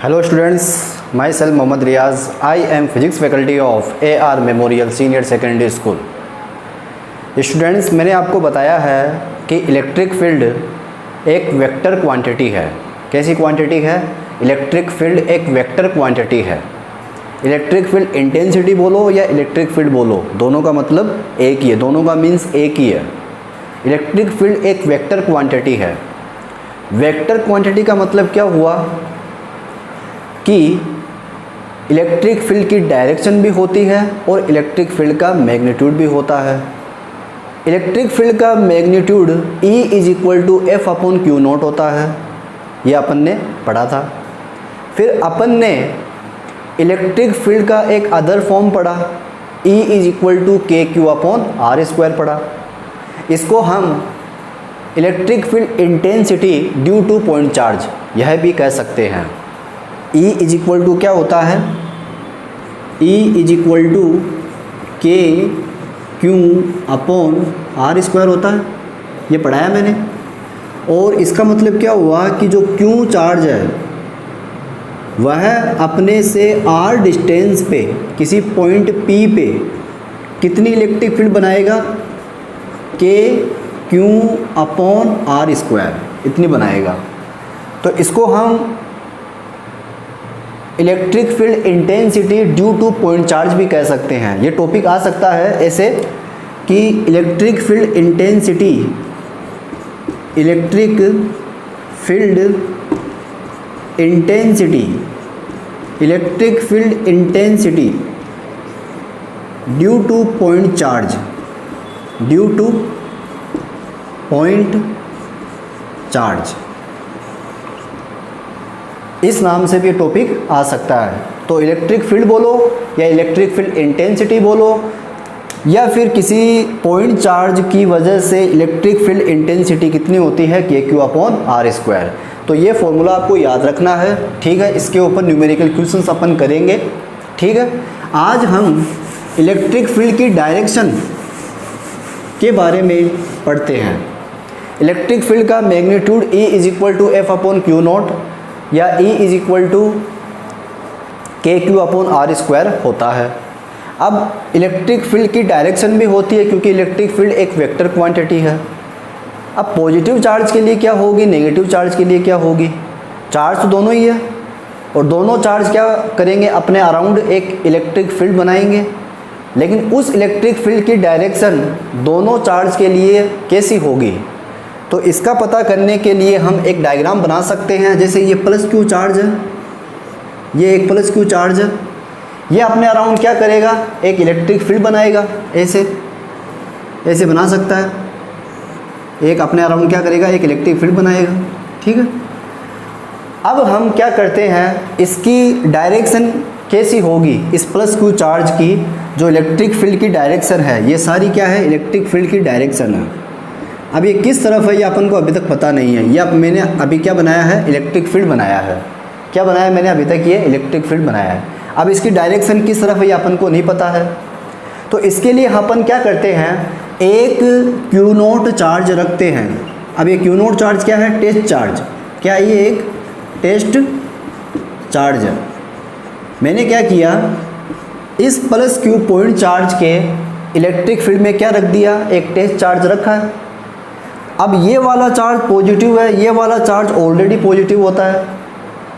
Hello students, myself Mohammad Riaz. I am physics faculty of AR Memorial Senior Secondary School. Students, मैंने आपको बताया है कि electric field एक वेक्टर क्वांटिटी है। कैसी क्वांटिटी है? इलेक्ट्रिक फील्ड एक वेक्टर क्वांटिटी है। इलेक्ट्रिक फील्ड इंटेंसिटी बोलो या इलेक्ट्रिक फील्ड बोलो, दोनों का मतलब एक ही है, दोनों का मीन्स एक ही है। इलेक्ट्रिक फील्ड एक वेक्टर क्वांटिटी है। वेक्टर क्वांटिटी का मतलब क्या हुआ कि इलेक्ट्रिक फील्ड की डायरेक्शन भी होती है और इलेक्ट्रिक फील्ड का मैग्नीट्यूड भी होता है। इलेक्ट्रिक फील्ड का मैग्नीट्यूड E = F/Q0 होता है, ये अपन ने पढ़ा था। फिर अपन ने इलेक्ट्रिक फील्ड का एक अदर फॉर्म पढ़ा, E = KQ/R² पढ़ा। इसको हम electric field intensity due two point charge यह भी कह सकते हैं। E = क्या होता है? E = KQ/R² होता है, ये पढ़ाया मैंने। और इसका मतलब क्या हुआ कि जो Q चार्ज है वह अपने से R डिस्टेंस पे किसी पॉइंट P पे कितनी इलेक्ट्रिक फील्ड बनाएगा? KQ/R², इतनी बनाएगा। तो इसको हम electric field intensity due two point charge भी कह सकते हैं। ये टॉपिक आ सकता है ऐसे कि electric field intensity due two point charge, इस नाम से भी टॉपिक आ सकता है। तो इलेक्ट्रिक फील्ड बोलो या इलेक्ट्रिक फील्ड इंटेंसिटी बोलो या फिर किसी पॉइंट चार्ज की वजह से इलेक्ट्रिक फील्ड इंटेंसिटी कितनी होती है? KQ/R²। तो ये फॉर्मूला आपको याद रखना है, ठीक है। इसके ऊपर न्यूमेरिकल क्वेश्चंस अपन करेंगे, ठीक है। आज हम इलेक्ट्रिक फील्ड की डायरेक्शन के बारे में पढ़ते हैं। इलेक्ट्रिक फील्ड का मैग्नीट्यूड E = F/Q0 या E = KQ/R² होता है। अब इलेक्ट्रिक फील्ड की डायरेक्शन भी होती है क्योंकि इलेक्ट्रिक फील्ड एक वेक्टर क्वांटिटी है। अब पॉजिटिव चार्ज के लिए क्या होगी, नेगेटिव चार्ज के लिए क्या होगी? चार्ज तो दोनों ही है और दोनों चार्ज क्या करेंगे? अपने अराउंड एक इलेक्ट्रिक फील्ड बनाएंगे। लेकिन उस इलेक्ट्रिक फील्ड की डायरेक्शन दोनों चार्ज के लिए कैसी होगी? तो इसका पता करने के लिए हम एक डायग्राम बना सकते हैं। जैसे ये +Q चार्ज है, ये एक +Q चार्ज है, ये अपने अराउंड क्या करेगा? एक इलेक्ट्रिक फील्ड बनाएगा। ऐसे बना सकता है, एक अपने अराउंड क्या करेगा? एक इलेक्ट्रिक फील्ड बनाएगा, ठीक है। अब हम क्या करते हैं, इसकी डायरेक्शन कैसी होगी? इस +Q चार्ज की जो इलेक्ट्रिक फील्ड की डायरेक्शन है, ये सारी क्या है? इलेक्ट्रिक फील्ड की डायरेक्शन है। अब ये किस तरफ है ये अपन को अभी तक पता नहीं है। ये मैंने अभी क्या बनाया है? इलेक्ट्रिक फील्ड बनाया है। क्या बनाया मैंने अभी तक? ये इलेक्ट्रिक फील्ड बनाया है। अब इसकी डायरेक्शन किस तरफ है ये अपन को नहीं पता है। तो इसके लिए अपन क्या करते हैं, एक Q0 चार्ज रखते हैं। अब ये Q0 चार्ज क्या है? Test charge. क्या ये एक टेस्ट चार्ज है। मैंने क्या किया, इस +Q पॉइंट चार्ज के इलेक्ट्रिक फील्ड में क्या रख दिया? एक टेस्ट चार्ज रखा है। अब ये वाला चार्ज पॉजिटिव है, ये वाला चार्ज ऑलरेडी पॉजिटिव होता है।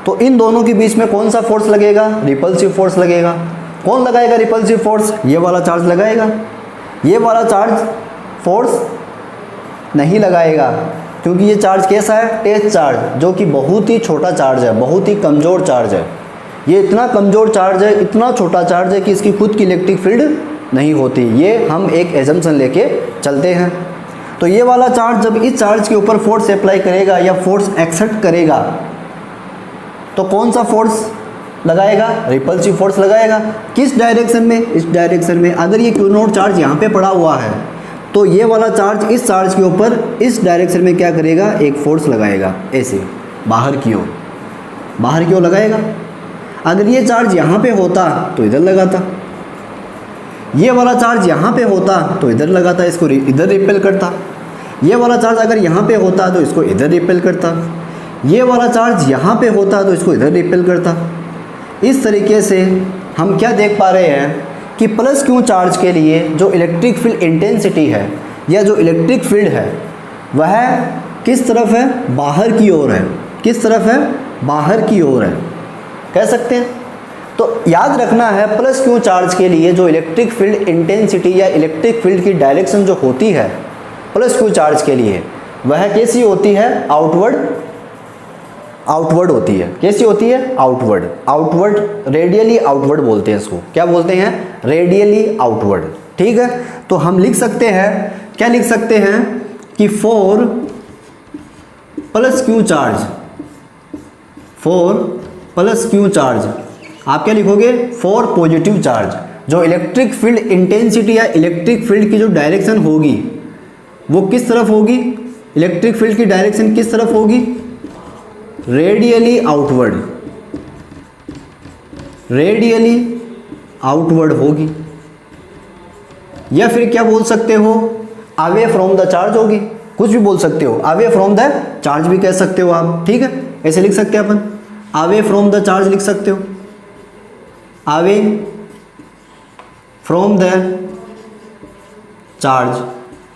तो इन दोनों के बीच में कौन सा फोर्स लगेगा? रिपल्सिव फोर्स लगेगा। कौन लगाएगा रिपल्सिव फोर्स? ये वाला चार्ज लगाएगा। ये वाला चार्ज फोर्स नहीं लगाएगा क्योंकि ये चार्ज कैसा है? टेस्ट चार्ज, जो कि बहुत ही छोटा चार्ज है, बहुत ही कमज़ोर चार्ज है। ये इतना कमज़ोर चार्ज है, इतना छोटा चार्ज है कि इसकी खुद की इलेक्ट्रिक फील्ड नहीं होती। ये हम एक एजम्पशन लेके चलते हैं। तो ये वाला चार्ज जब इस चार्ज के ऊपर फोर्स अप्लाई करेगा या फोर्स एक्सर्ट करेगा तो कौन सा फोर्स लगाएगा? रिपल्सिव फोर्स लगाएगा। किस डायरेक्शन में? इस डायरेक्शन में। अगर ये Q0 चार्ज यहाँ पे पड़ा हुआ है तो ये वाला चार्ज इस चार्ज के ऊपर इस डायरेक्शन में क्या करेगा? एक फोर्स लगाएगा, ऐसे बाहर की ओर लगाएगा। अगर ये चार्ज यहाँ पे होता तो इधर लगाता, ये वाला चार्ज यहाँ पे होता तो इधर लगाता, इसको इधर रिपेल करता। ये वाला चार्ज अगर यहाँ पे होता तो इसको इधर रिपेल करता। ये वाला चार्ज यहाँ पे होता तो इसको इधर रिपेल करता। इस तरीके से हम क्या देख पा रहे हैं कि प्लस क्यू चार्ज के लिए जो इलेक्ट्रिक फील्ड इंटेंसिटी है या जो इलेक्ट्रिक फील्ड है वह किस तरफ है, बाहर की ओर है। किस तरफ है, बाहर की ओर है, कह सकते हैं। तो याद रखना है प्लस क्यू चार्ज के लिए जो इलेक्ट्रिक फील्ड इंटेंसिटी या इलेक्ट्रिक फील्ड की डायरेक्शन जो होती है प्लस क्यू चार्ज के लिए वह कैसी होती है, आउटवर्ड होती है। कैसी होती है, आउटवर्ड, रेडियली आउटवर्ड बोलते हैं इसको। क्या बोलते हैं, रेडियली आउटवर्ड। ठीक है, तो हम लिख सकते हैं, क्या लिख सकते हैं कि फॉर प्लस क्यू चार्ज आप क्या लिखोगे, फॉर पॉजिटिव चार्ज जो इलेक्ट्रिक फील्ड इंटेंसिटी या इलेक्ट्रिक फील्ड की जो डायरेक्शन होगी वो किस तरफ होगी, इलेक्ट्रिक फील्ड की डायरेक्शन किस तरफ होगी, रेडियली आउटवर्ड होगी। या फिर क्या बोल सकते हो, अवे फ्रॉम द चार्ज होगी, कुछ भी बोल सकते हो, अवे फ्रॉम द चार्ज भी कह सकते हो आप। ठीक है, ऐसे लिख सकते हैं अपन, अवे फ्रॉम द चार्ज लिख सकते हो, अवे फ्रॉम द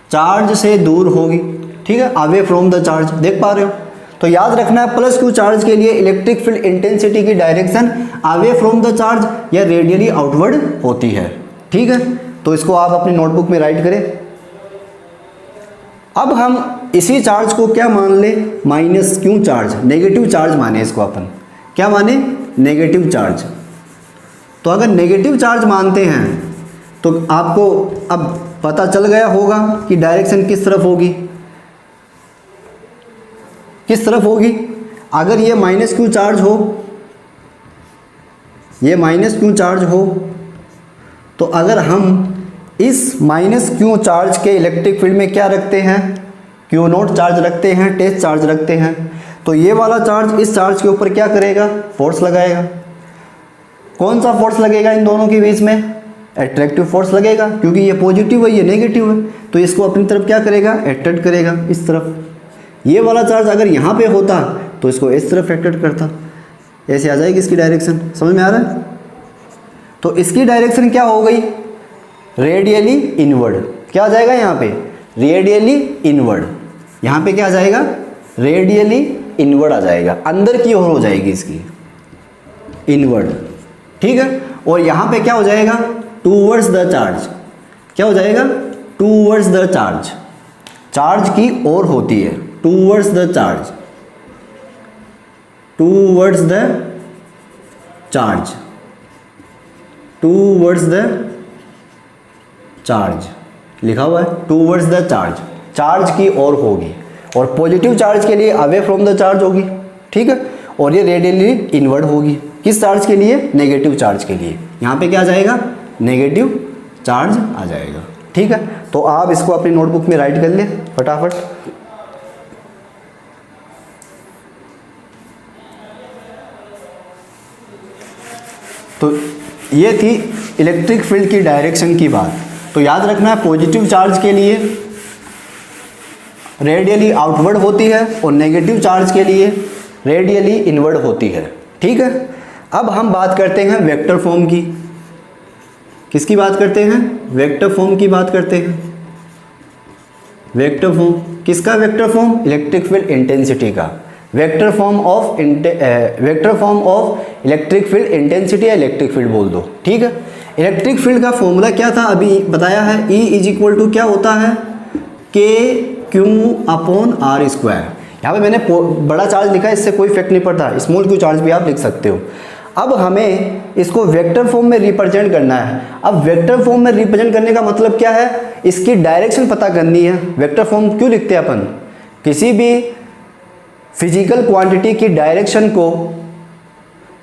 चार्ज से दूर होगी। ठीक है, अवे फ्रॉम द चार्ज, देख पा रहे हो। तो याद रखना है प्लस क्यू चार्ज के लिए इलेक्ट्रिक फील्ड इंटेंसिटी की direction away from the charge या रेडियली आउटवर्ड होती है। ठीक है, तो इसको आप अपनी नोटबुक में राइट करें। अब हम इसी चार्ज को क्या मान ले, minus Q charge, negative charge माने इसको अपन। क्या माने, नेगेटिव चार्ज। तो अगर नेगेटिव चार्ज मानते हैं तो आपको अब पता चल गया होगा कि डायरेक्शन किस तरफ होगी, किस तरफ होगी। अगर ये माइनस क्यू चार्ज हो, ये माइनस क्यू चार्ज हो, तो अगर हम इस माइनस क्यू चार्ज के इलेक्ट्रिक फील्ड में क्या रखते हैं, क्यू नोट चार्ज रखते हैं, टेस्ट चार्ज रखते हैं, तो ये वाला चार्ज इस चार्ज के ऊपर क्या करेगा, फोर्स लगाएगा। कौन सा फोर्स लगेगा इन दोनों के बीच में, अट्रैक्टिव फोर्स लगेगा, क्योंकि ये पॉजिटिव है ये नेगेटिव है, तो इसको अपनी तरफ क्या करेगा, अट्रैक्ट करेगा इस तरफ। ये वाला चार्ज अगर यहाँ पे होता तो इसको इस तरफ अट्रैक्ट करता, ऐसे आ जाएगी इसकी डायरेक्शन। समझ में आ रहा है। तो इसकी डायरेक्शन क्या हो गई, रेडियली इनवर्ड। क्या आ जाएगा यहाँ पे, रेडियली इनवर्ड। यहाँ पे क्या आ जाएगा, रेडियली इनवर्ड आ जाएगा, अंदर की ओर हो जाएगी इसकी, इनवर्ड। ठीक है, और यहाँ पे क्या हो जाएगा, टूवर्ड्स द चार्ज। क्या हो जाएगा, टूवर्ड्स द चार्ज, चार्ज की ओर होती है, towards the charge, towards the charge, towards the charge लिखा हुआ है, टूवर्ड्स द चार्ज, चार्ज की ओर होगी। और पॉजिटिव चार्ज के लिए अवे फ्रॉम द चार्ज होगी। ठीक है, और ये रेडियली इनवर्ड होगी, किस चार्ज के लिए, नेगेटिव चार्ज के लिए। यहाँ पे क्या आ जाएगा, नेगेटिव चार्ज आ जाएगा। ठीक है, तो आप इसको अपनी नोटबुक में राइट कर ले फटाफट। तो ये थी इलेक्ट्रिक फील्ड की डायरेक्शन की बात। तो याद रखना है पॉजिटिव चार्ज के लिए रेडियली आउटवर्ड होती है और नेगेटिव चार्ज के लिए रेडियली इनवर्ड होती है। ठीक है, अब हम बात करते हैं वेक्टर फॉर्म की। किसकी बात करते हैं, वेक्टर फॉर्म की बात करते हैं। वेक्टर फॉर्म किसका, vector form electric field intensity का। Vector form of electric field intensity या इलेक्ट्रिक फील्ड बोल दो। ठीक है, इलेक्ट्रिक फील्ड का फॉर्मूला क्या था, अभी बताया है, E इज इक्वल टू क्या होता है, KQ/R²। यहाँ पे मैंने बड़ा चार्ज लिखा है, इससे कोई इफेक्ट नहीं पड़ता, स्मॉल क्यू चार्ज भी आप लिख सकते हो। अब हमें इसको वेक्टर फॉर्म में रिप्रेजेंट करना है। अब वेक्टर फॉर्म में रिप्रेजेंट करने का मतलब क्या है, इसकी डायरेक्शन पता करनी है। वेक्टर फॉर्म क्यों लिखते हैं अपन, किसी भी फिजिकल क्वांटिटी की डायरेक्शन को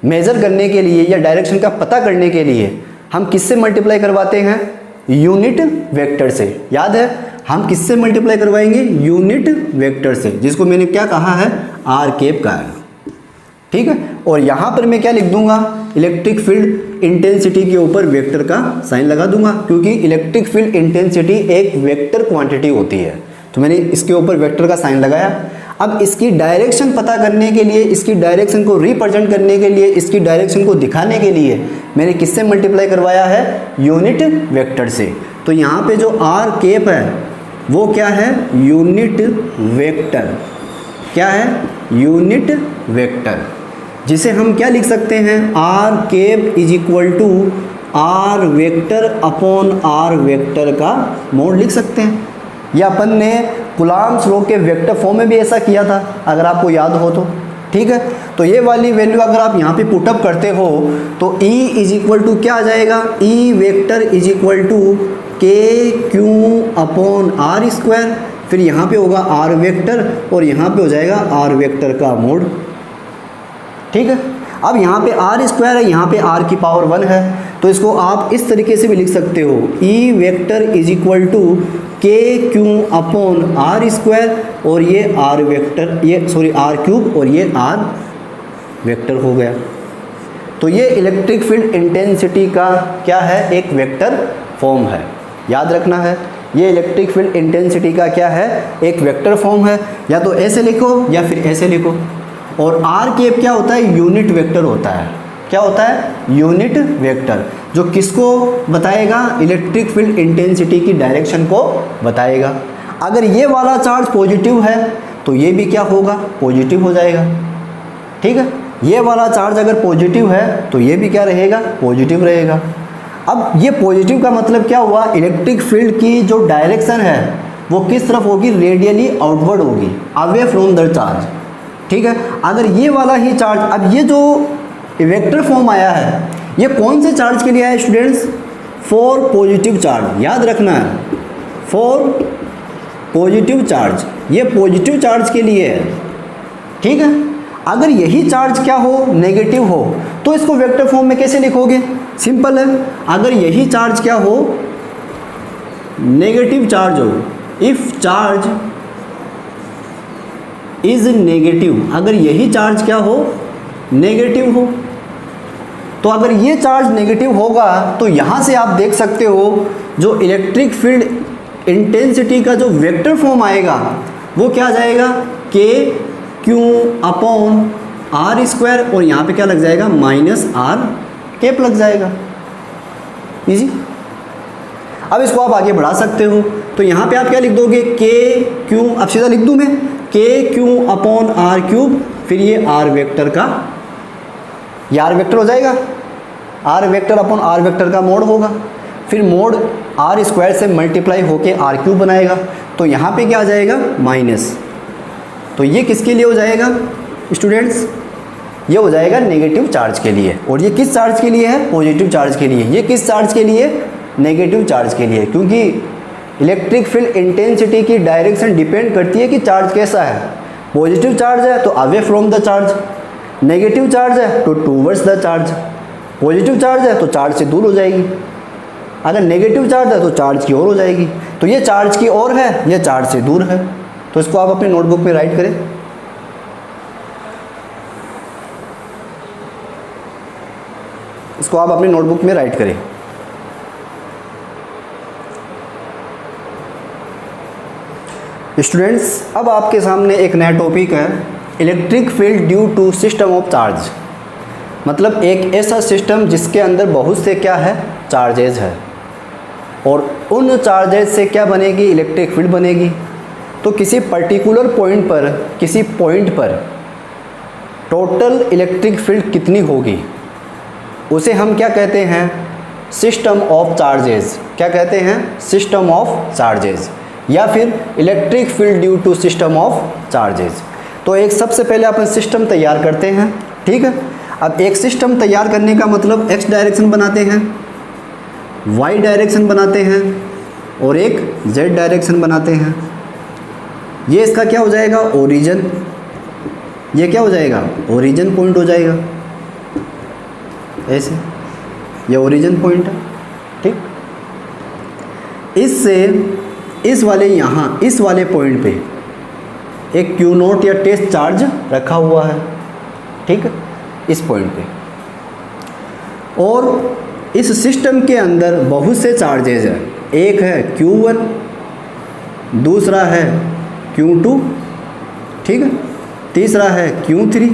मेज़र करने के लिए या डायरेक्शन का पता करने के लिए हम किससे मल्टीप्लाई करवाते हैं, यूनिट वेक्टर से। याद है, हम किससे मल्टीप्लाई करवाएंगे, यूनिट वेक्टर से, जिसको मैंने क्या कहा है, R का है। ठीक है, और यहाँ पर मैं क्या लिख दूंगा, इलेक्ट्रिक फील्ड इंटेंसिटी के ऊपर वेक्टर का साइन लगा दूंगा, क्योंकि इलेक्ट्रिक फील्ड इंटेंसिटी एक वेक्टर क्वांटिटी होती है। तो मैंने इसके ऊपर वेक्टर का साइन लगाया। अब इसकी डायरेक्शन पता करने के लिए, इसकी डायरेक्शन को रिप्रेजेंट करने के लिए, इसकी डायरेक्शन को दिखाने के लिए मैंने किससे मल्टीप्लाई करवाया है? यूनिट वेक्टर से। तो यहाँ पे जो आर कैप है वो क्या है? Unit vector. क्या है? यूनिट वेक्टर, जिसे हम क्या लिख सकते हैं? R cap is equal to r vector upon are vector का मोड लिख सकते हैं। या अपन ने कुलाम्स लॉ के वेक्टर फॉर्म में भी ऐसा किया था, अगर आपको याद हो तो। ठीक है, तो ये वाली वैल्यू अगर आप यहाँ पे पुटअप करते हो तो E इज इक्वल टू क्या आ जाएगा? E vector is equal to k q upon r square, फिर यहाँ पे होगा आर वेक्टर और यहाँ पे हो जाएगा आर वेक्टर का मोड। ठीक है, अब यहाँ पे आर स्क्वायर है, यहाँ पे आर की पावर 1 है, तो इसको आप इस तरीके से भी लिख सकते हो, E vector is equal to k q upon r square, और ये आर वेक्टर, ये सॉरी आर क्यूब, और ये आर वेक्टर हो गया। तो ये इलेक्ट्रिक फील्ड इंटेंसिटी का क्या है? एक वेक्टर फॉर्म है, याद रखना है। ये इलेक्ट्रिक फील्ड इंटेंसिटी का क्या है? एक वेक्टर फॉर्म है। या तो ऐसे लिखो या फिर ऐसे लिखो। और आर कैप क्या होता है? यूनिट वेक्टर होता है। क्या होता है? यूनिट वेक्टर, जो किसको बताएगा? इलेक्ट्रिक फील्ड इंटेंसिटी की डायरेक्शन को बताएगा। अगर ये वाला चार्ज पॉजिटिव है तो ये भी क्या होगा? पॉजिटिव हो जाएगा। ठीक है, ये वाला चार्ज अगर पॉजिटिव है तो ये भी क्या रहेगा? पॉजिटिव रहेगा। अब ये पॉजिटिव का मतलब क्या हुआ? इलेक्ट्रिक फील्ड की जो डायरेक्शन है वो किस तरफ होगी? रेडियली आउटवर्ड होगी, अवे फ्रॉम द चार्ज। ठीक है, अगर ये वाला ही चार्ज, अब ये जो वेक्टर फॉर्म आया है ये कौन से चार्ज के लिए आया स्टूडेंट्स? फॉर पॉजिटिव चार्ज, याद रखना है, फॉर पॉजिटिव चार्ज, ये पॉजिटिव चार्ज के लिए है। ठीक है, अगर यही चार्ज क्या हो? नेगेटिव हो, तो इसको वेक्टर फॉर्म में कैसे लिखोगे? सिंपल है, अगर यही चार्ज क्या हो? नेगेटिव चार्ज हो, इफ चार्ज इज नेगेटिव, अगर यही चार्ज क्या हो? नेगेटिव हो। तो अगर ये चार्ज नेगेटिव होगा तो यहाँ से आप देख सकते हो जो इलेक्ट्रिक फील्ड इंटेंसिटी का जो वेक्टर फॉर्म आएगा वो क्या आ जाएगा? के क्यू अपॉन आर स्क्वायर, और यहाँ पे क्या लग जाएगा? माइनस आर कैप लग जाएगा। इजी। अब इसको आप आगे बढ़ा सकते हो, तो यहाँ पे आप क्या लिख दोगे? के क्यू, अब सीधा लिख दूँ मैं, के क्यू अपॉन आर क्यूब, फिर ये आर वेक्टर का, ये आर वेक्टर हो जाएगा, R vector upon are vector का मोड होगा, फिर मोड आर स्क्वायर से मल्टीप्लाई होके आर क्यूब बनाएगा, तो यहाँ पे क्या आ जाएगा? माइनस। तो ये किसके लिए हो जाएगा स्टूडेंट्स? ये हो जाएगा नेगेटिव चार्ज के लिए। और ये किस चार्ज के लिए है? पॉजिटिव चार्ज के लिए। ये किस चार्ज के लिए? नेगेटिव चार्ज के लिए, क्योंकि इलेक्ट्रिक फील्ड इंटेंसिटी की डायरेक्शन डिपेंड करती है कि चार्ज कैसा है। पॉजिटिव चार्ज है तो away from the charge, negative charge है तो towards the charge, positive charge है तो चार्ज से दूर हो जाएगी, अगर नेगेटिव चार्ज है तो चार्ज की ओर हो जाएगी। तो ये चार्ज की ओर है, ये चार्ज से दूर है। तो इसको आप अपने नोटबुक में राइट करें। इसको आप अपने नोटबुक में राइट करें। स्टूडेंट्स, अब आपके सामने एक नया टॉपिक है, electric field due to system of charge. मतलब एक ऐसा सिस्टम जिसके अंदर बहुत से क्या है? चार्जेज है, और उन चार्जेज से क्या बनेगी? इलेक्ट्रिक फील्ड बनेगी। तो किसी पर्टिकुलर पॉइंट पर, किसी पॉइंट पर टोटल इलेक्ट्रिक फील्ड कितनी होगी उसे हम क्या कहते हैं? System of charges. क्या कहते हैं? सिस्टम ऑफ चार्जेस, या फिर electric field due to system of charges. तो एक सबसे पहले अपन सिस्टम तैयार करते हैं। ठीक है, अब एक सिस्टम तैयार करने का मतलब एक्स डायरेक्शन बनाते हैं, वाई डायरेक्शन बनाते हैं, और एक जेड डायरेक्शन बनाते हैं। ये इसका क्या हो जाएगा? ओरिजिन। ये क्या हो जाएगा? ओरिजिन पॉइंट हो जाएगा, ऐसे, ये ओरिजिन पॉइंट है। ठीक, इससे इस वाले यहाँ, इस वाले पॉइंट पे एक क्यू नोट या टेस्ट चार्ज रखा हुआ है। ठीक है, इस पॉइंट पे, और इस सिस्टम के अंदर बहुत से चार्जेज हैं। एक है Q1, दूसरा है Q2, ठीक है, तीसरा है Q3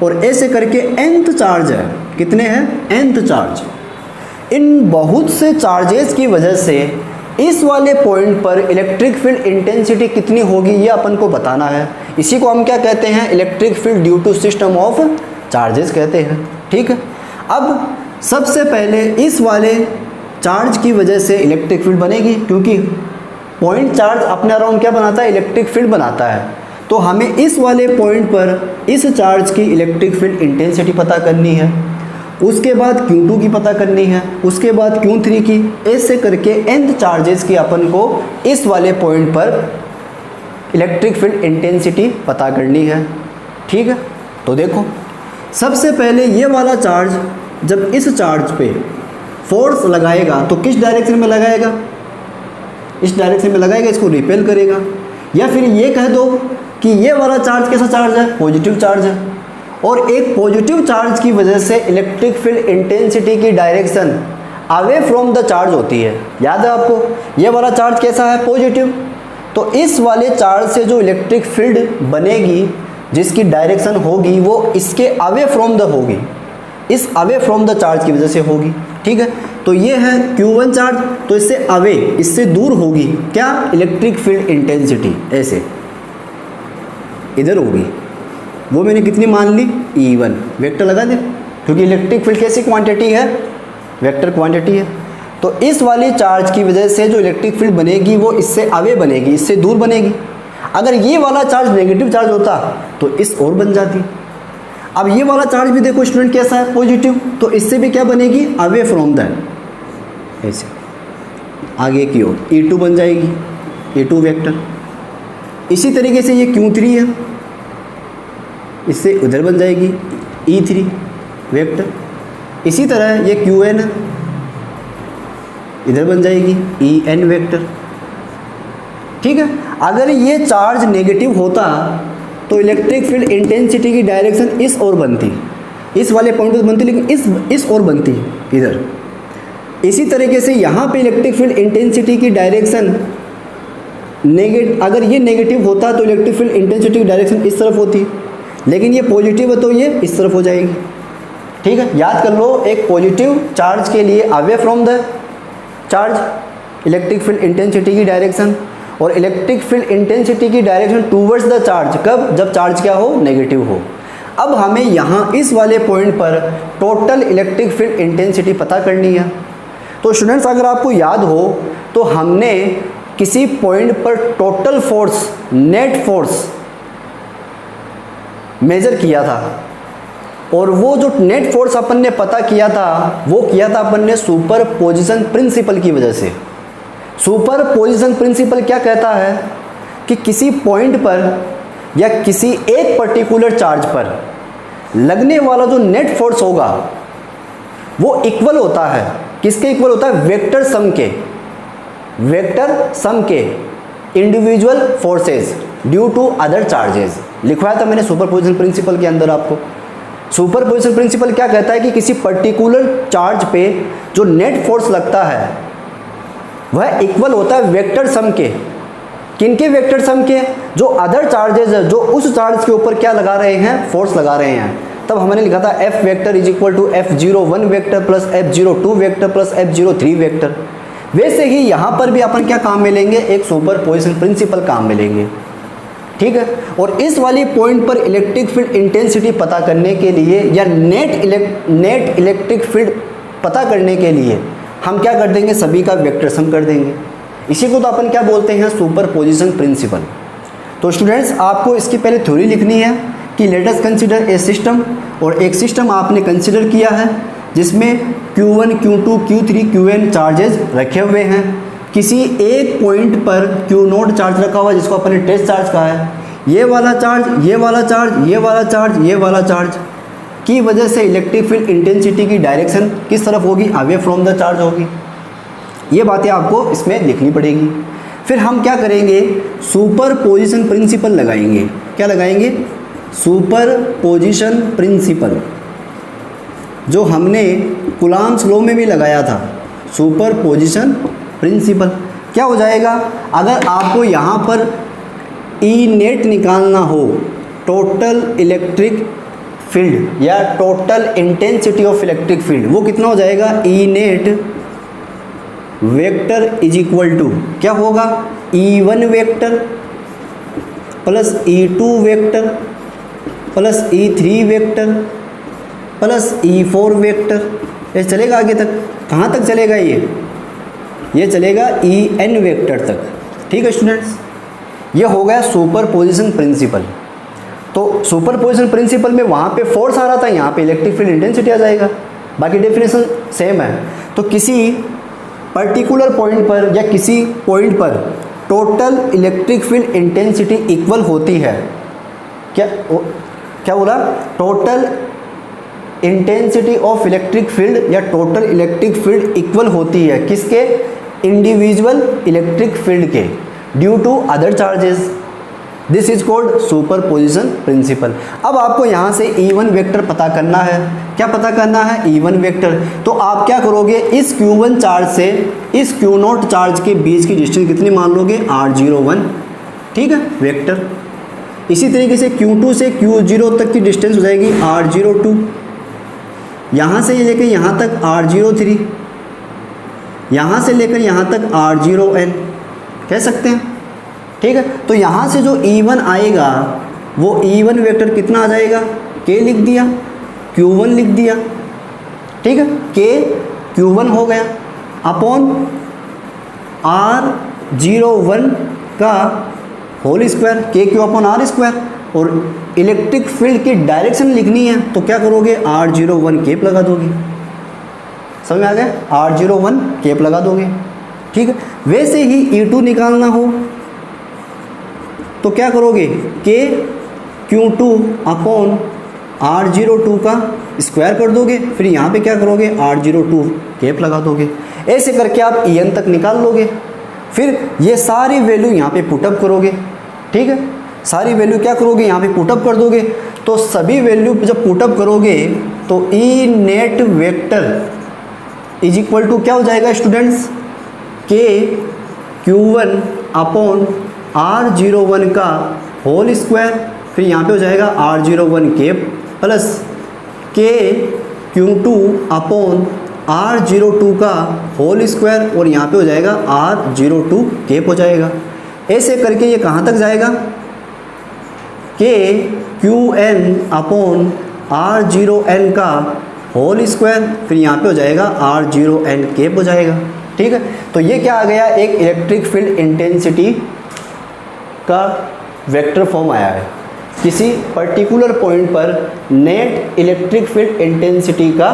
और ऐसे करके nth चार्ज है। कितने हैं? nth charge. इन बहुत से चार्जेस की वजह से इस वाले पॉइंट पर इलेक्ट्रिक फील्ड इंटेंसिटी कितनी होगी ये अपन को बताना है। इसी को हम क्या कहते हैं? Electric field due to system of charges कहते हैं, ठीक है। अब सबसे पहले इस वाले चार्ज की वजह से इलेक्ट्रिक फील्ड बनेगी, क्योंकि पॉइंट चार्ज अपने अराउंड क्या बनाता है? इलेक्ट्रिक फील्ड बनाता है। तो हमें इस वाले पॉइंट पर इस चार्ज की इलेक्ट्रिक फील्ड इंटेंसिटी पता करनी है, उसके बाद Q2 की पता करनी है, उसके बाद Q3 की, ऐसे करके nth चार्जेस की अपन को इस वाले पॉइंट पर इलेक्ट्रिक फील्ड इंटेंसिटी पता करनी है, ठीक है। तो देखो, सबसे पहले ये वाला चार्ज जब इस चार्ज पे फोर्स लगाएगा तो किस डायरेक्शन में लगाएगा? इस डायरेक्शन में लगाएगा, इसको रिपेल करेगा। या फिर ये कह दो कि ये वाला चार्ज कैसा चार्ज है? पॉजिटिव चार्ज है। और एक पॉजिटिव चार्ज की वजह से इलेक्ट्रिक फील्ड इंटेंसिटी की direction away from the charge होती है। याद है आपको? ये वाला चार्ज कैसा है? पॉजिटिव। तो इस वाले चार्ज से जो इलेक्ट्रिक फील्ड बनेगी, जिसकी डायरेक्शन होगी, वो इसके अवे फ्रॉम द होगी, इस अवे फ्रॉम द चार्ज की वजह से होगी, ठीक है। तो ये है Q1 चार्ज, तो इससे अवे, इससे दूर होगी क्या? इलेक्ट्रिक फील्ड इंटेंसिटी ऐसे इधर होगी। वो मैंने कितनी मान ली? E1 वेक्टर लगा दे, क्योंकि इलेक्ट्रिक फील्ड कैसी क्वांटिटी है? वेक्टर क्वांटिटी है। तो इस वाली चार्ज की वजह से जो इलेक्ट्रिक फील्ड बनेगी वो इससे अवे बनेगी, इससे दूर बनेगी। अगर ये वाला चार्ज नेगेटिव चार्ज होता तो इस ओर बन जाती। अब ये वाला चार्ज भी देखो स्टूडेंट कैसा है? पॉजिटिव। तो इससे भी क्या बनेगी? अवे फ्रॉम द, ऐसे आगे की ओर E2 बन जाएगी, E2 वेक्टर। इसी तरीके से ये Q3 है, इससे उधर बन जाएगी E3 वेक्टर। इसी तरह ये Qn है, इधर बन जाएगी En वेक्टर, ठीक है। अगर ये चार्ज नेगेटिव होता तो इलेक्ट्रिक फील्ड इंटेंसिटी की डायरेक्शन इस ओर बनती, इस वाले पॉइंट पर बनती, लेकिन इस ओर बनती इधर। इसी तरीके से यहाँ पे इलेक्ट्रिक फील्ड इंटेंसिटी की डायरेक्शन अगर ये नेगेटिव होता तो इलेक्ट्रिक फील्ड इंटेंसिटी की डायरेक्शन इस तरफ होती, लेकिन ये पॉजिटिव है तो ये इस तरफ हो जाएगी, ठीक है। याद कर लो, एक पॉजिटिव चार्ज के लिए away from the charge electric field intensity की डायरेक्शन, और इलेक्ट्रिक फील्ड इंटेंसिटी की डायरेक्शन टूवर्ड्स द चार्ज कब? जब चार्ज क्या हो? नेगेटिव हो। अब हमें यहाँ इस वाले पॉइंट पर टोटल इलेक्ट्रिक फील्ड इंटेंसिटी पता करनी है। तो स्टूडेंट्स, अगर आपको याद हो तो हमने किसी पॉइंट पर total force, net force measure किया था, और वो जो नेट फोर्स अपन ने पता किया था वो किया था अपन ने सुपर पोजिशन प्रिंसिपल की वजह से। सुपर पोजिशन प्रिंसिपल क्या कहता है कि किसी पॉइंट पर या किसी एक पर्टिकुलर चार्ज पर लगने वाला जो नेट फोर्स होगा वो इक्वल होता है, किसके इक्वल होता है? वेक्टर सम के, वेक्टर सम के individual forces due to other charges. लिखवाया था मैंने सुपरपोजिशन प्रिंसिपल के अंदर आपको। सुपरपोजिशन प्रिंसिपल क्या कहता है कि किसी पर्टिकुलर चार्ज पे जो नेट फोर्स लगता है वह इक्वल होता है वेक्टर सम के। किनके वेक्टर सम के? जो अदर चार्जेस है, जो उस चार्ज के ऊपर क्या लगा रहे हैं? फोर्स लगा रहे हैं। तब हमने लिखा था F vector is equal to F01 vector plus F02 vector plus F03 vector. वैसे ही यहाँ पर भी अपन क्या काम में लेंगे? एक सुपरपोजिशन प्रिंसिपल काम में लेंगे, ठीक है। और इस वाली पॉइंट पर इलेक्ट्रिक फील्ड इंटेंसिटी पता करने के लिए या नेट इलेक्ट्रिक फील्ड पता करने के लिए हम क्या कर देंगे? सभी का वेक्टर सम कर देंगे। इसी को तो अपन क्या बोलते हैं? Superposition principle. तो स्टूडेंट्स, आपको इसकी पहले थ्योरी लिखनी है कि let us consider a system, और एक सिस्टम आपने कंसीडर किया है जिसमें Q1, Q2, Q3, Qn charges रखे हुए हैं। किसी एक पॉइंट पर Q0 चार्ज रखा हुआ है जिसको अपन ने टेस्ट चार्ज कहा है। ये वाला चार्ज, ये वाला चार्ज, ये वाला चार्ज, ये वाला चार्ज की वजह से इलेक्ट्रिक फील्ड इंटेंसिटी की डायरेक्शन किस तरफ होगी? अवे फ्रॉम द चार्ज होगी। ये बातें आपको इसमें लिखनी पड़ेगी। फिर हम क्या करेंगे? सुपरपोजिशन प्रिंसिपल लगाएंगे। क्या लगाएंगे? सुपरपोजिशन प्रिंसिपल, जो हमने कूलॉम्स लॉ में भी लगाया था। सुपरपोजिशन प्रिंसिपल क्या क्या हो जाएगा, अगर आपको यहाँ पर ई नेट निकालना हो, टोटल इलेक्ट्रिक फील्ड या total intensity of electric field, वो कितना हो जाएगा, E net vector is equal to क्या होगा, E1 vector plus E2 vector plus E3 vector plus E4 vector. ये चलेगा आगे तक, कहाँ तक चलेगा ये चलेगा En वेक्टर तक। ठीक है स्टूडेंट्स, ये हो गया सुपरपोजिशन प्रिंसिपल। तो सुपरपोजिशन प्रिंसिपल में वहाँ पे फोर्स आ रहा था, यहाँ पे इलेक्ट्रिक फील्ड इंटेंसिटी आ जाएगा, बाकी डेफिनेशन सेम है। तो किसी पर्टिकुलर पॉइंट पर या किसी पॉइंट पर total electric field intensity equal होती है, क्या बोला, total intensity of electric field या टोटल इलेक्ट्रिक फील्ड इक्वल होती है किसके, इंडिविजुअल इलेक्ट्रिक फील्ड के, due to other charges. This is called superposition principle. अब आपको यहाँ से E1 वेक्टर पता करना है, क्या पता करना है, E1 वेक्टर। तो आप क्या करोगे, इस Q1 चार्ज से इस Q0 चार्ज के बीच की डिस्टेंस कितनी मान लोगे, R01, ठीक है, वेक्टर। इसी तरीके से Q2 से Q0 तक की डिस्टेंस हो जाएगी R02, यहाँ से लेकर यहाँ तक R03, यहाँ से लेकर यहाँ तक R0n कह सकते हैं। ठीक है, तो यहाँ से जो E1 आएगा वो E1 वेक्टर कितना आ जाएगा, K लिख दिया, Q1 लिख दिया, ठीक है, K Q1 हो गया अपॉन R01 का whole square, K Q upon R square. और इलेक्ट्रिक फील्ड की डायरेक्शन लिखनी है तो क्या करोगे, R01 केप लगा दोगे, समझ में आ गया, R01 केप लगा दोगे। ठीक है, वैसे ही E2 निकालना हो तो क्या करोगे, K Q2 अपॉन R02 का स्क्वायर कर दोगे, फिर यहाँ पे क्या करोगे, R02 केप लगा दोगे। ऐसे करके आप En तक निकाल लोगे। फिर ये सारी वैल्यू यहाँ पे पुटअप करोगे, ठीक है, सारी वैल्यू क्या करोगे, यहाँ पे पुटअप कर दोगे। तो सभी वैल्यू जब पुटअप करोगे तो E net vector is equal to क्या हो जाएगा students, K Q1 upon R01 का होल स्क्वायर, फिर यहाँ पे हो जाएगा R01 cap plus K Q2 upon R02 का होल स्क्वायर, और यहाँ पे हो जाएगा R02 केप हो जाएगा। ऐसे करके ये कहाँ तक जाएगा, K Qn अपॉन R0n का होल स्क्वायर, फिर यहाँ पे हो जाएगा R0n केप हो जाएगा। ठीक है, तो ये क्या आ गया, एक इलेक्ट्रिक फील्ड इंटेंसिटी का वेक्टर फॉर्म आया है। किसी पर्टिकुलर पॉइंट पर नेट इलेक्ट्रिक फील्ड इंटेंसिटी का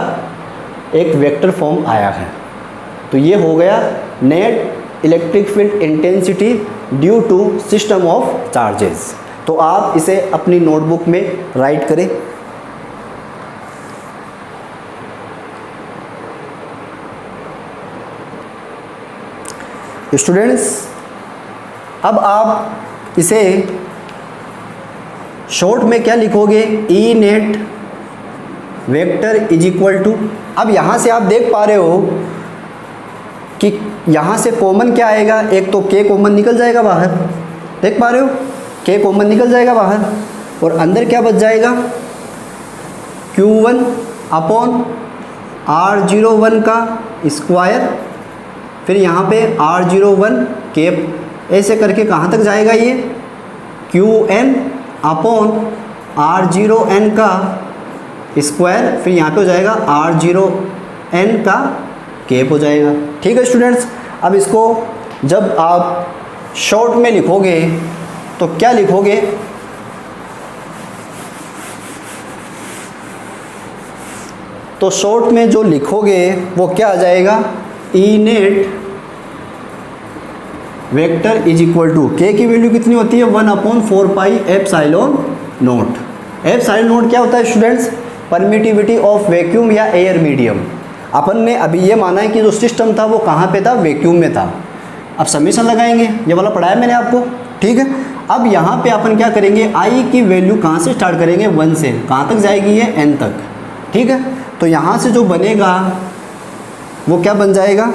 एक वेक्टर फॉर्म आया है। तो ये हो गया net electric field intensity due to system of charges. तो आप इसे अपनी नोटबुक में राइट करें। स्टूडेंट्स, अब आप इसे शॉर्ट में क्या लिखोगे, E net vector is equal to, अब यहाँ से आप देख पा रहे हो कि यहाँ से कॉमन क्या आएगा, एक तो K कॉमन निकल जाएगा बाहर, देख पा रहे हो, K कॉमन निकल जाएगा बाहर, और अंदर क्या बच जाएगा, Q1 अपॉन R01 का स्क्वायर, फिर यहाँ पे R01 केप। ऐसे करके कहाँ तक जाएगा ये, Qn अपॉन R0n का स्क्वायर, फिर यहाँ पे हो जाएगा R0n का केप हो जाएगा। ठीक है स्टूडेंट्स, अब इसको जब आप शॉर्ट में लिखोगे तो क्या लिखोगे, तो शॉर्ट में जो लिखोगे वो क्या आ जाएगा, E net vector is equal to, K की वैल्यू कितनी होती है, 1/4 pi epsilon naught. Epsilon naught क्या होता है स्टूडेंट्स, परमिटिविटी ऑफ वैक्यूम या एयर मीडियम। अपन ने अभी ये माना है कि जो सिस्टम था वो कहाँ पे था, वैक्यूम में था। अब समीशन लगाएंगे, ये वाला पढ़ाया मैंने आपको, ठीक है। अब यहाँ पे अपन क्या करेंगे, आई की वैल्यू कहाँ से स्टार्ट करेंगे, 1 से कहाँ तक जाएगी, ये n तक, ठीक है। तो यहाँ से जो बनेगा वो क्या बन जाएगा,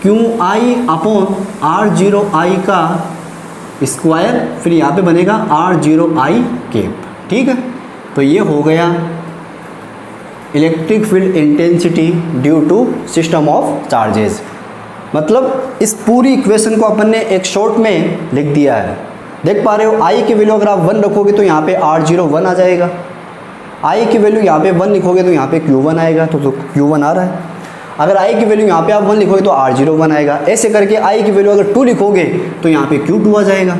Q I upon R zero I का स्क्वायर, फिर यहाँ पे बनेगा आर जीरो आई कैप। ठीक है, तो ये हो गया electric field intensity due to system of charges. मतलब इस पूरी इक्वेशन को अपन ने एक शॉर्ट में लिख दिया है। देख पा रहे हो, आई की वैल्यू अगर आप 1 रखोगे तो यहाँ पे R01 आ जाएगा, आई की वैल्यू यहाँ पे 1 लिखोगे तो यहाँ पे Q1 आएगा, तो Q1 आ रहा है। अगर आई की वैल्यू यहाँ पे आप 1 लिखोगे तो R01 आएगा। ऐसे करके आई की वैल्यू अगर 2 लिखोगे तो यहाँ पे Q2 आ जाएगा,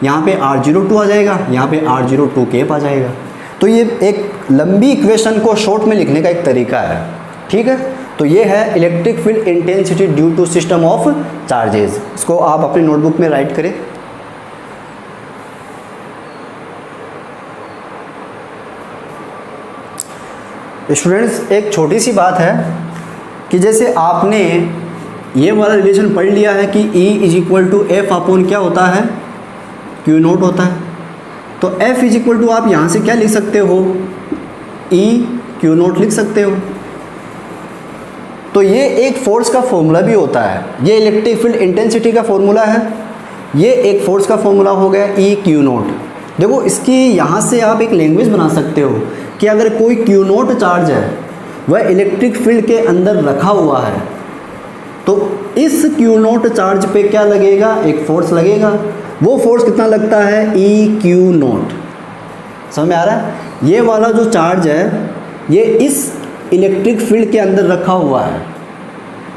यहाँ पे R02 आ जाएगा, यहाँ पे R02 कैप आ जाएगा। तो ये एक लंबी इक्वेशन को शॉर्ट में लिखने का एक तरीका है। ठीक है, तो ये है electric field intensity due to system of charges. इसको आप अपनी नोटबुक में राइट करें। स्टूडेंट्स, एक छोटी सी बात है कि जैसे आपने ये वाला रिलेशन पढ़ लिया है कि E is equal to F upon क्या होता है, क्यू नोट होता है। तो F इज इक्वल टू आप यहाँ से क्या लिख सकते हो, E क्यू नोट लिख सकते हो। तो ये एक फोर्स का फॉर्मूला भी होता है, ये इलेक्ट्रिक फील्ड इंटेंसिटी का फॉर्मूला है, ये एक फोर्स का फॉर्मूला हो गया E क्यू नोट। देखो, इसकी यहाँ से आप एक लैंग्वेज बना सकते हो कि अगर कोई क्यू नोट चार्ज है वह इलेक्ट्रिक फील्ड के अंदर रखा हुआ है तो इस क्यू नोट चार्ज पे क्या लगेगा, एक फोर्स लगेगा। वो फोर्स कितना लगता है, E क्यू नोट। समझ में आ रहा है? ये वाला जो चार्ज है ये इस इलेक्ट्रिक फील्ड के अंदर रखा हुआ है,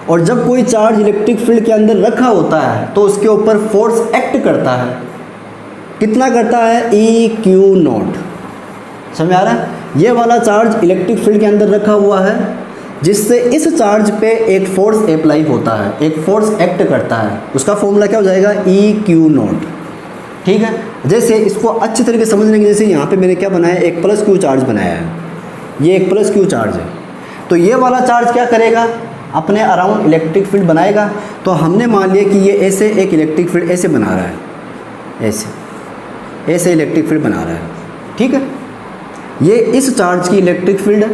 और जब कोई चार्ज इलेक्ट्रिक फील्ड के अंदर रखा होता है तो उसके ऊपर फोर्स एक्ट करता है। कितना करता है, E क्यू नोट। समझ में आ रहा है? ये वाला चार्ज इलेक्ट्रिक फील्ड के अंदर रखा हुआ है जिससे इस चार्ज पे एक फोर्स अप्लाई होता है, एक फोर्स एक्ट करता है। उसका फॉर्मूला क्या हो जाएगा, E क्यू नोट। ठीक है, जैसे इसको अच्छी तरीके से समझने के, जैसे यहाँ पे मैंने क्या बनाया, एक प्लस क्यू चार्ज बनाया है, ये एक प्लस क्यू चार्ज है। तो ये वाला चार्ज क्या करेगा, अपने अराउंड इलेक्ट्रिक फील्ड बनाएगा। तो हमने मान लिया कि ये ऐसे एक इलेक्ट्रिक फील्ड ऐसे बना रहा है, ऐसे इलेक्ट्रिक फील्ड बना रहा है। ठीक है, ये इस चार्ज की इलेक्ट्रिक फील्ड है।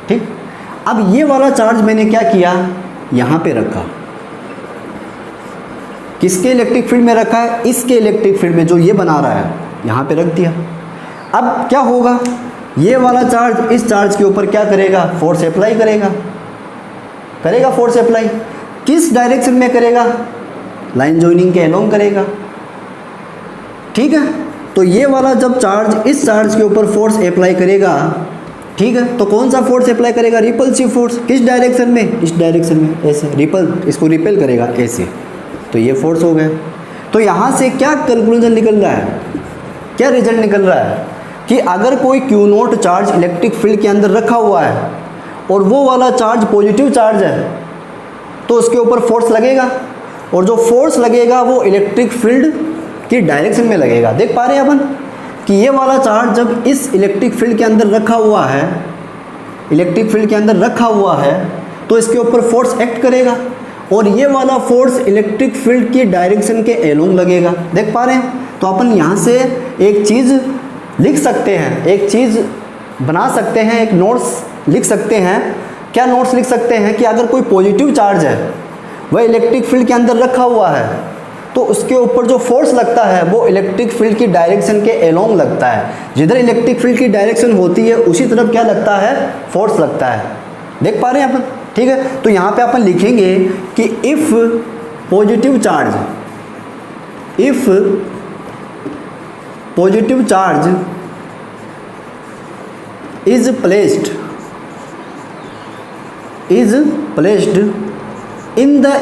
ठीक, अब ये वाला चार्ज मैंने क्या किया, यहाँ पे रखा। किसके इलेक्ट्रिक फील्ड में रखा है, इसके इलेक्ट्रिक फील्ड में, जो ये बना रहा है, यहाँ पे रख दिया। अब क्या होगा, ये वाला चार्ज इस चार्ज के ऊपर क्या करेगा, फोर्स अप्लाई करेगा फोर्स अप्लाई। किस डायरेक्शन में करेगा, लाइन जॉइनिंग के अलोंग करेगा। ठीक है, तो ये वाला जब चार्ज इस चार्ज के ऊपर फोर्स अप्लाई करेगा, ठीक है, तो कौन सा फोर्स अप्लाई करेगा, रिपल्सिव फोर्स। किस डायरेक्शन में, इस डायरेक्शन में, ऐसे रिपल, इसको रिपेल करेगा ऐसे। तो ये फोर्स हो गया। तो यहाँ से क्या कंक्लूजन निकल रहा है, क्या रिजल्ट निकल रहा है कि अगर कोई Q note charge electric field के अंदर रखा हुआ है और वो वाला चार्ज पॉजिटिव चार्ज है तो उसके ऊपर फोर्स लगेगा, और जो फोर्स लगेगा वो इलेक्ट्रिक फील्ड की डायरेक्शन में लगेगा। देख पा रहे हैं अपन कि ये वाला चार्ज जब इस इलेक्ट्रिक फील्ड के अंदर रखा हुआ है, इलेक्ट्रिक फील्ड के अंदर रखा हुआ है, तो इसके ऊपर फोर्स एक्ट करेगा, और ये वाला फोर्स इलेक्ट्रिक फील्ड की डायरेक्शन के एलोंग लगेगा। देख पा रहे हैं? तो अपन यहाँ से एक चीज़ लिख सकते हैं, एक चीज़ बना सकते हैं, एक नोट्स लिख सकते हैं। क्या नोट्स लिख सकते हैं कि अगर कोई पॉजिटिव चार्ज है वह इलेक्ट्रिक फील्ड के अंदर रखा हुआ है तो उसके ऊपर जो फोर्स लगता है वो इलेक्ट्रिक फील्ड की डायरेक्शन के एलोंग लगता है। जिधर इलेक्ट्रिक फील्ड की डायरेक्शन होती है उसी तरफ क्या लगता है, फोर्स लगता है। देख पा रहे हैं अपन? ठीक है, तो यहाँ पे अपन लिखेंगे कि if positive charge is placed in the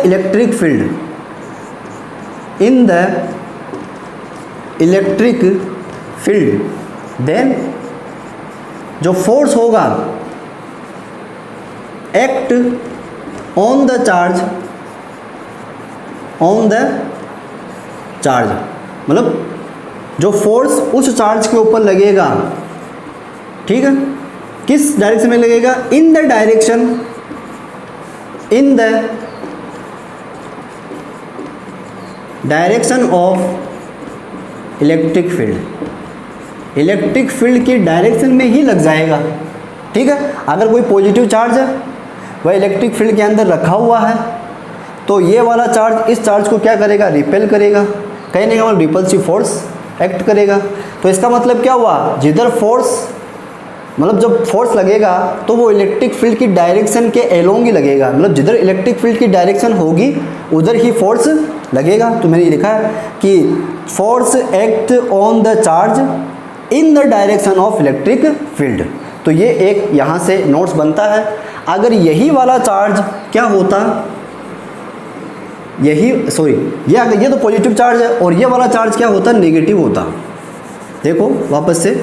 electric field then जो फोर्स होगा एक्ट ऑन द चार्ज मतलब जो फोर्स उस चार्ज के ऊपर लगेगा, ठीक है, किस डायरेक्शन में लगेगा, in the direction of electric field. Electric field की डायरेक्शन में ही लग जाएगा। ठीक है, अगर कोई पॉजिटिव चार्ज है वह इलेक्ट्रिक फील्ड के अंदर रखा हुआ है तो ये वाला चार्ज इस चार्ज को क्या करेगा, रिपेल करेगा, कहीं ना कहीं रिपल्सिव फोर्स एक्ट करेगा। तो इसका मतलब क्या हुआ, जिधर फोर्स मतलब जब फोर्स लगेगा तो वो इलेक्ट्रिक फील्ड की डायरेक्शन के एलोंग ही लगेगा, मतलब जिधर इलेक्ट्रिक फील्ड की डायरेक्शन होगी उधर ही फोर्स लगेगा। तो मैंने ये लिखा है कि force act on the charge in the direction of electric field. तो ये एक यहाँ से नोट्स बनता है। अगर यही वाला चार्ज क्या होता, ये तो पॉजिटिव चार्ज है और ये वाला चार्ज क्या होता, नेगेटिव होता। देखो वापस से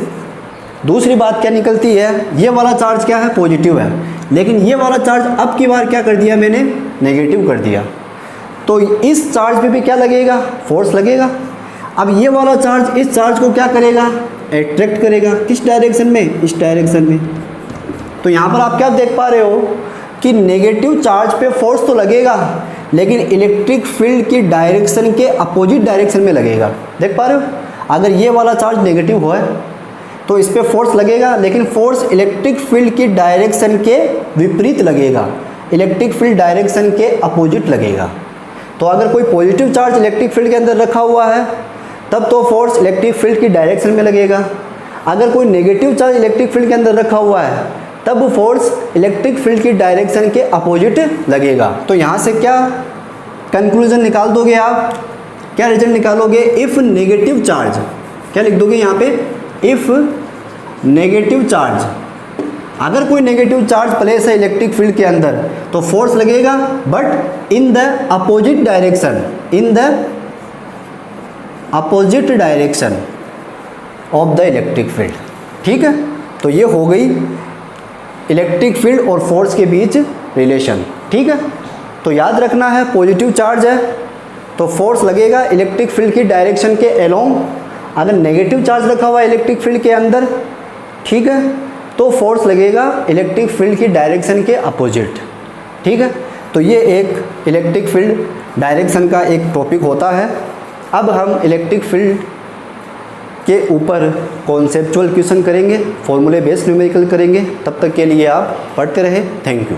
दूसरी बात क्या निकलती है, ये वाला चार्ज क्या है, पॉजिटिव है, लेकिन ये वाला चार्ज अब की बार क्या कर दिया मैंने, नेगेटिव कर दिया। तो इस चार्ज पे भी क्या लगेगा, फोर्स लगेगा। अब ये वाला चार्ज इस चार्ज को क्या करेगा, अट्रैक्ट करेगा, किस डायरेक्शन में, इस डायरेक्शन में। तो यहाँ पर आप क्या देख पा रहे हो कि नेगेटिव चार्ज पे फोर्स तो लगेगा लेकिन इलेक्ट्रिक फील्ड की डायरेक्शन के अपोजिट डायरेक्शन में लगेगा। देख पा रहे हो, अगर ये वाला चार्ज नेगेटिव हो तो इस पर फोर्स लगेगा लेकिन फोर्स इलेक्ट्रिक फील्ड की डायरेक्शन के विपरीत लगेगा, इलेक्ट्रिक फील्ड डायरेक्शन के अपोजिट लगेगा। तो अगर कोई पॉजिटिव चार्ज इलेक्ट्रिक फील्ड के अंदर रखा हुआ है तब तो फोर्स इलेक्ट्रिक फील्ड की डायरेक्शन में लगेगा। अगर कोई नेगेटिव चार्ज इलेक्ट्रिक फील्ड के अंदर रखा हुआ है तब फोर्स इलेक्ट्रिक फील्ड की डायरेक्शन के अपोजिट लगेगा। तो यहाँ से क्या कंक्लूजन निकाल दोगे आप, क्या रिजल्ट निकालोगे, इफ़ नेगेटिव चार्ज, क्या लिख दोगे यहाँ पे, इफ़ नेगेटिव चार्ज, अगर कोई नेगेटिव चार्ज प्लेस है इलेक्ट्रिक फील्ड के अंदर तो फोर्स लगेगा but in the opposite direction, in the opposite direction of the electric field. ठीक है, तो ये हो गई इलेक्ट्रिक फील्ड और फोर्स के बीच रिलेशन। ठीक है, तो याद रखना है पॉजिटिव चार्ज है तो फोर्स लगेगा इलेक्ट्रिक फील्ड की डायरेक्शन के अलोंग, अगर नेगेटिव चार्ज रखा हुआ है इलेक्ट्रिक फील्ड के अंदर, ठीक है, तो फोर्स लगेगा इलेक्ट्रिक फील्ड की डायरेक्शन के अपोजिट। ठीक है, तो ये एक इलेक्ट्रिक फील्ड डायरेक्शन का एक टॉपिक होता है। अब हम इलेक्ट्रिक फील्ड के ऊपर कॉन्सेप्चुअल क्वेश्चन करेंगे, फॉर्मूले बेस्ड न्यूमेरिकल करेंगे। तब तक के लिए आप पढ़ते रहे। Thank you.